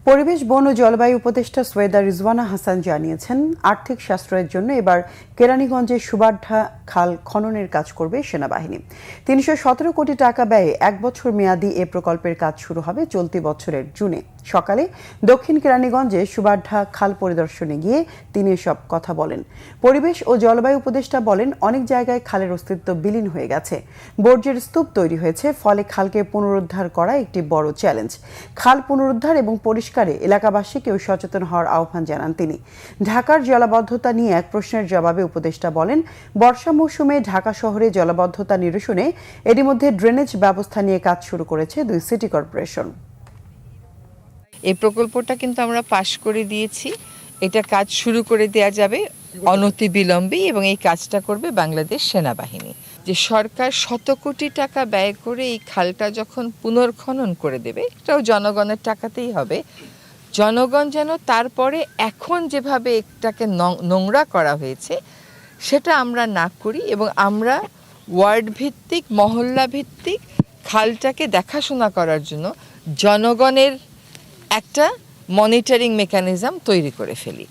পরিবেশ, বন ও জলবায়ু উপদেষ্টা সৈয়দা রিজওয়ানা হাসান জানিয়েছেন, আর্থিক সাশ্রয়ের জন্য এবার কেরানীগঞ্জে সুবাড্ডা খাল খননের কাজ করবে সেনাবাহিনী। ৩১৭ কোটি টাকা ব্যয়ে ১ বছর মেয়াদী এ প্রকল্পের কাজ শুরু হবে চলতি বছরের জুনে। সকালে দক্ষিণ কেরানীগঞ্জে সুবাড্ডা খাল পরিদর্শনে গিয়ে তিনি এসব কথা বলেন। পরিবেশ ও জলবায়ু উপদেষ্টা বলেন, অনেক জায়গায় খালের অস্তিত্ব বিলীন হয়ে গেছে, বর্জ্যের স্তূপ তৈরি হয়েছে, ফলে খালকে পুনরুদ্ধার করা একটি বড় চ্যালেঞ্জ। খাল পুনরুদ্ধার এবং পরিষ্কারে এলাকাবাসীকেও সচেতন হওয়ার আহ্বান জানান তিনি। ঢাকার জলাবদ্ধতা নিয়ে এক প্রশ্নের জবাবে উপদেষ্টা বলেন, বর্ষা মৌসুমে ঢাকা শহরে জলাবদ্ধতা নিরসনে এরই মধ্যে ড্রেনেজ ব্যবস্থা নিয়ে কাজ শুরু করেছে ২ সিটি কর্পোরেশন। এই প্রকল্পটা কিন্তু আমরা পাশ করে দিয়েছি, এটা কাজ শুরু করে দেয়া যাবে অনতিবিলম্বে এবং এই কাজটা করবে বাংলাদেশ সেনাবাহিনী। যে সরকার শত কোটি টাকা ব্যয় করে এই খালটা যখন পুনর্খনন করে দেবে, এটাও জনগণের টাকাতেই হবে। জনগণ যেন তারপরে এখন যেভাবে এটাকে নোংরা করা হয়েছে সেটা আমরা না করি এবং আমরা ওয়ার্ড ভিত্তিক, মহল্লা ভিত্তিক খালটাকে দেখাশোনা করার জন্য জনগণের একটা মনিটরিং মেকানিজম তৈরি করে ফেলি।